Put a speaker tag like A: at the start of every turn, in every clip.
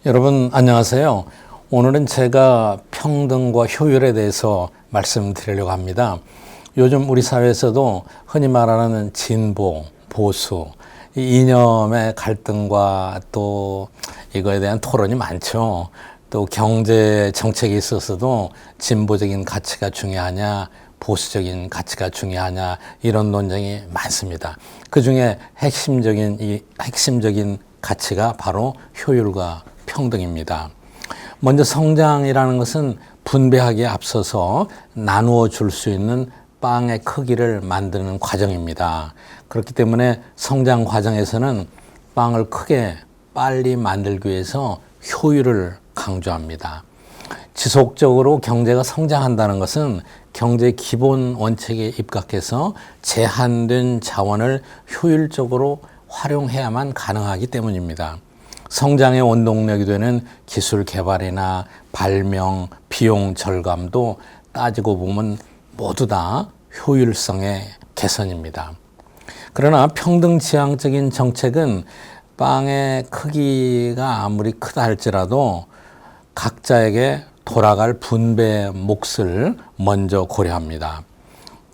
A: 여러분 안녕하세요. 오늘은 제가 평등과 효율에 대해서 말씀드리려고 합니다. 요즘 우리 사회에서도 흔히 말하는 진보, 보수, 이 이념의 갈등과 또 이거에 대한 토론이 많죠. 또 경제 정책에 있어서도 진보적인 가치가 중요하냐, 보수적인 가치가 중요하냐 이런 논쟁이 많습니다. 그 중에 핵심적인 가치가 바로 효율과 평등입니다. 먼저 성장이라는 것은 분배하기에 앞서서 나누어 줄 수 있는 빵의 크기를 만드는 과정입니다. 그렇기 때문에 성장 과정에서는 빵을 크게 빨리 만들기 위해서 효율을 강조합니다. 지속적으로 경제가 성장한다는 것은 경제 기본 원칙에 입각해서 제한된 자원을 효율적으로 활용해야만 가능하기 때문입니다. 성장의 원동력이 되는 기술 개발이나 발명, 비용 절감도 따지고 보면 모두 다 효율성의 개선입니다. 그러나 평등지향적인 정책은 빵의 크기가 아무리 크다 할지라도 각자에게 돌아갈 분배의 몫을 먼저 고려합니다.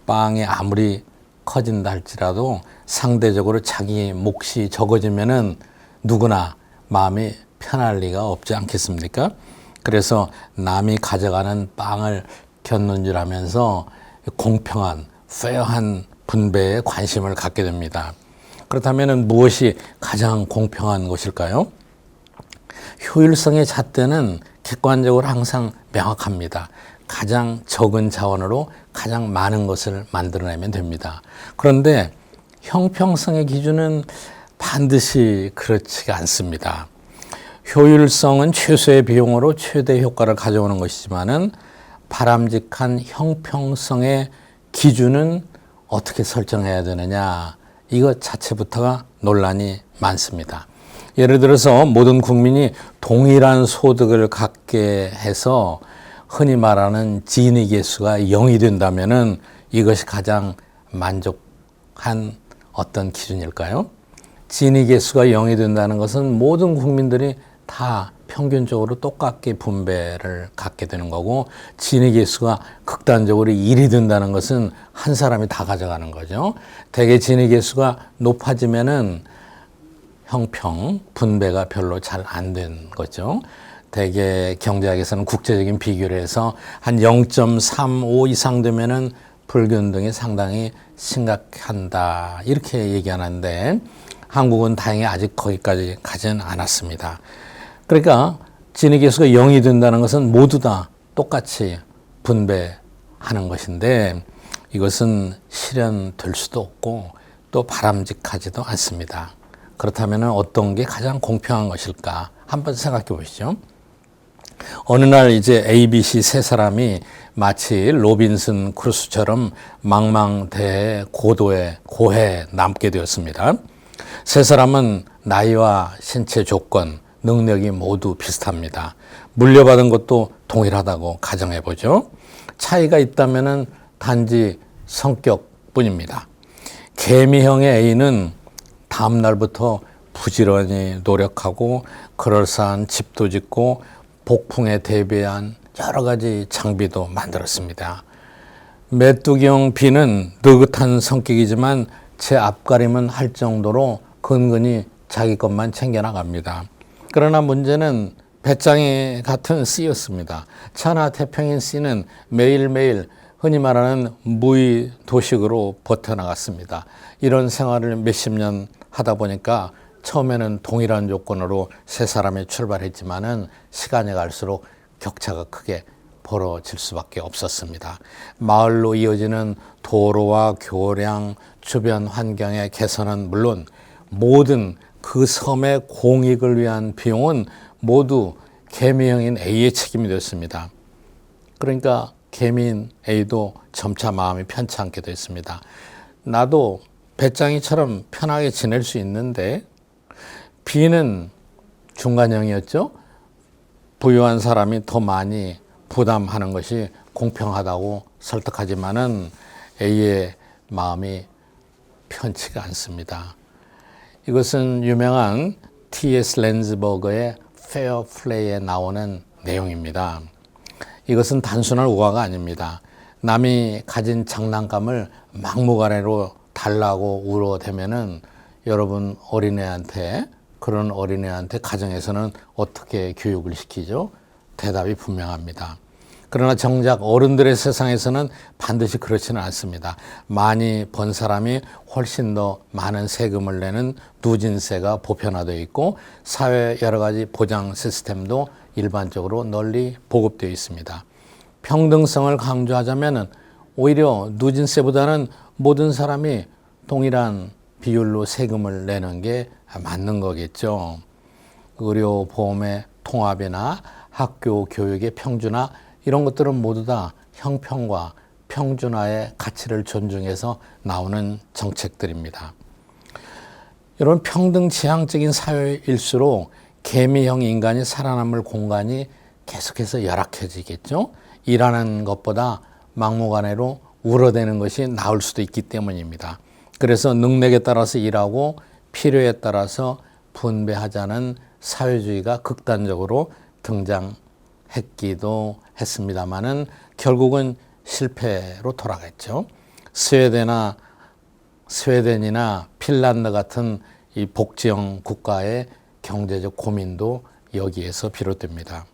A: 빵이 아무리 커진다 할지라도 상대적으로 자기 몫이 적어지면은 누구나 마음이 편할 리가 없지 않겠습니까? 그래서 남이 가져가는 빵을 곁눈질하면서 공평한, 페어한 분배에 관심을 갖게 됩니다. 그렇다면 무엇이 가장 공평한 것일까요? 효율성의 잣대는 객관적으로 항상 명확합니다. 가장 적은 자원으로 가장 많은 것을 만들어내면 됩니다. 그런데 형평성의 기준은 반드시 그렇지가 않습니다. 효율성은 최소의 비용으로 최대 효과를 가져오는 것이지만은 바람직한 형평성의 기준은 어떻게 설정해야 되느냐, 이것 자체부터가 논란이 많습니다. 예를 들어서 모든 국민이 동일한 소득을 갖게 해서 흔히 말하는 지니 계수가 0이 된다면은 이것이 가장 만족한 어떤 기준일까요? 지니 계수가 0이 된다는 것은 모든 국민들이 다 평균적으로 똑같게 분배를 갖게 되는 거고, 지니 계수가 극단적으로 1이 된다는 것은 한 사람이 다 가져가는 거죠. 대개 지니 계수가 높아지면은 형평, 분배가 별로 잘 안 된 거죠. 대개 경제학에서는 국제적인 비교를 해서 한 0.35 이상 되면은 불균등이 상당히 심각한다, 이렇게 얘기하는데 한국은 다행히 아직 거기까지 가지는 않았습니다. 그러니까 지니 계수가 0이 된다는 것은 모두 다 똑같이 분배하는 것인데 이것은 실현될 수도 없고 또 바람직하지도 않습니다. 그렇다면 어떤 게 가장 공평한 것일까? 한번 생각해 보시죠. 어느 날 이제 ABC 세 사람이 마치 로빈슨 크루소처럼 망망대해 고해 남게 되었습니다. 세 사람은 나이와 신체 조건, 능력이 모두 비슷합니다. 물려받은 것도 동일하다고 가정해 보죠. 차이가 있다면은 단지 성격뿐입니다. 개미형의 A는 다음 날부터 부지런히 노력하고 그럴싸한 집도 짓고 폭풍에 대비한 여러 가지 장비도 만들었습니다. 메뚜기형 B는 느긋한 성격이지만 제 앞가림은 할 정도로 근근히 자기 것만 챙겨나갑니다. 그러나 문제는 배짱이 같은 C였습니다. 천하 태평인 C는 매일매일 흔히 말하는 무의 도식으로 버텨나갔습니다. 이런 생활을 몇십 년 하다 보니까 처음에는 동일한 조건으로 세 사람이 출발했지만은 시간이 갈수록 격차가 크게 벌어질 수밖에 없었습니다. 마을로 이어지는 도로와 교량, 주변 환경의 개선은 물론 모든 그 섬의 공익을 위한 비용은 모두 개미형인 A의 책임이 됐습니다. 그러니까 개미인 A도 점차 마음이 편치 않게 됐습니다. 나도 배짱이처럼 편하게 지낼 수 있는데 B는 중간형이었죠. 부유한 사람이 더 많이 부담하는 것이 공평하다고 설득하지만은 A의 마음이 편치가 않습니다. 이것은 유명한 T.S. 랜즈버그의 페어 플레이에 나오는 내용입니다. 이것은 단순한 우화가 아닙니다. 남이 가진 장난감을 막무가내로 달라고 울어대면은 여러분 그런 어린애한테 가정에서는 어떻게 교육을 시키죠? 대답이 분명합니다. 그러나 정작 어른들의 세상에서는 반드시 그렇지는 않습니다. 많이 번 사람이 훨씬 더 많은 세금을 내는 누진세가 보편화되어 있고 사회 여러 가지 보장 시스템도 일반적으로 널리 보급되어 있습니다. 평등성을 강조하자면 오히려 누진세보다는 모든 사람이 동일한 비율로 세금을 내는 게 맞는 거겠죠. 의료보험의 통합이나 학교 교육의 평준화 이런 것들은 모두 다 형평과 평준화의 가치를 존중해서 나오는 정책들입니다. 여러분, 평등지향적인 사회일수록 개미형 인간이 살아남을 공간이 계속해서 열악해지겠죠. 일하는 것보다 막무가내로 울어대는 것이 나을 수도 있기 때문입니다. 그래서 능력에 따라서 일하고 필요에 따라서 분배하자는 사회주의가 극단적으로 등장했기도 했습니다만은 결국은 실패로 돌아갔죠. 스웨덴이나 핀란드 같은 이 복지형 국가의 경제적 고민도 여기에서 비롯됩니다.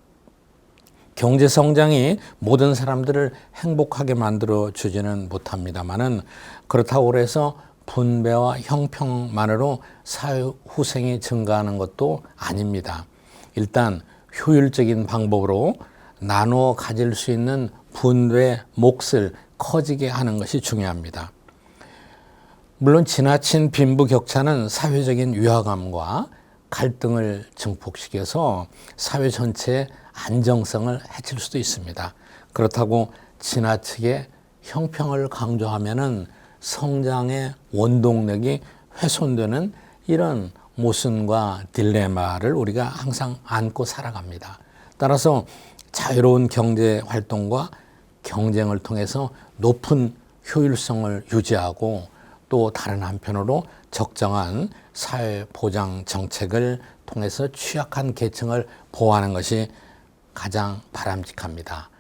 A: 경제 성장이 모든 사람들을 행복하게 만들어 주지는 못합니다만은 그렇다고 해서 분배와 형평만으로 사회 후생이 증가하는 것도 아닙니다. 일단 효율적인 방법으로 나누어 가질 수 있는 분배 몫을 커지게 하는 것이 중요합니다. 물론 지나친 빈부격차는 사회적인 위화감과 갈등을 증폭시켜서 사회 전체의 안정성을 해칠 수도 있습니다. 그렇다고 지나치게 형평을 강조하면은 성장의 원동력이 훼손되는 이런 모순과 딜레마를 우리가 항상 안고 살아갑니다. 따라서 자유로운 경제 활동과 경쟁을 통해서 높은 효율성을 유지하고 또 다른 한편으로 적정한 사회 보장 정책을 통해서 취약한 계층을 보호하는 것이 가장 바람직합니다.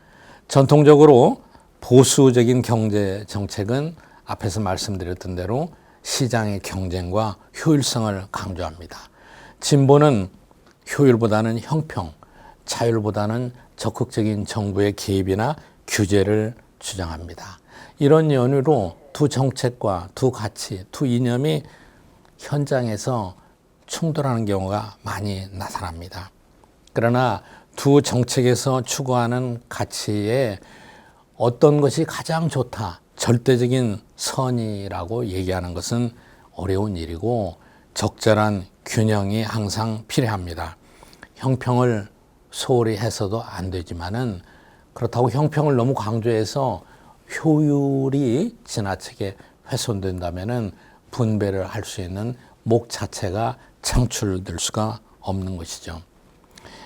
A: 전통적으로 보수적인 경제 정책은 앞에서 말씀드렸던 대로 시장의 경쟁과 효율성을 강조합니다. 진보는 효율보다는 형평, 자율보다는 적극적인 정부의 개입이나 규제를 주장합니다. 이런 연유로 두 정책과 두 가치, 두 이념이 현장에서 충돌하는 경우가 많이 나타납니다. 그러나 두 정책에서 추구하는 가치에 어떤 것이 가장 좋다, 절대적인 선이라고 얘기하는 것은 어려운 일이고 적절한 균형이 항상 필요합니다. 형평을 소홀히 해서도 안 되지만은 그렇다고 형평을 너무 강조해서 효율이 지나치게 훼손된다면은 분배를 할 수 있는 목 자체가 창출될 수가 없는 것이죠.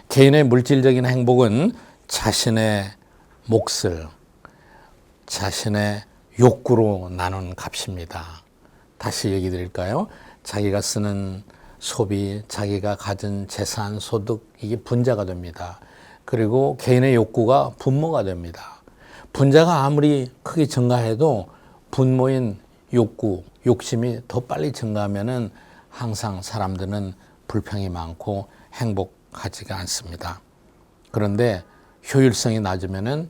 A: 개인의 물질적인 행복은 자신의 몫을 자신의 욕구로 나눈 값입니다. 다시 얘기 드릴까요? 자기가 쓰는 소비, 자기가 가진 재산, 소득, 이게 분자가 됩니다. 그리고 개인의 욕구가 분모가 됩니다. 분자가 아무리 크게 증가해도 분모인 욕구, 욕심이 더 빨리 증가하면은 항상 사람들은 불평이 많고 행복하지가 않습니다. 그런데 효율성이 낮으면은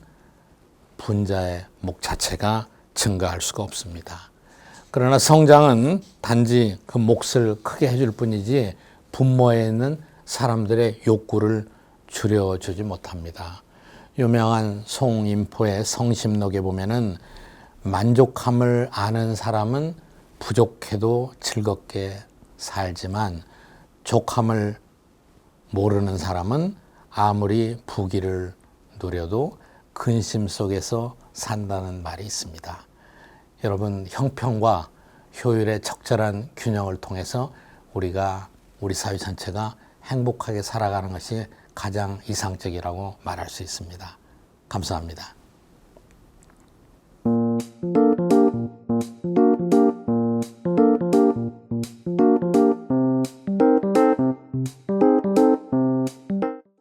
A: 분자의 목 자체가 증가할 수가 없습니다. 그러나 성장은 단지 그 몫을 크게 해줄 뿐이지 분모에 있는 사람들의 욕구를 줄여주지 못합니다. 유명한 송임포의 성심록에 보면은 만족함을 아는 사람은 부족해도 즐겁게 살지만 족함을 모르는 사람은 아무리 부귀를 누려도 근심 속에서 산다는 말이 있습니다. 여러분, 형평과 효율의 적절한 균형을 통해서 우리 사회 전체가 행복하게 살아가는 것이 가장 이상적이라고 말할 수 있습니다. 감사합니다.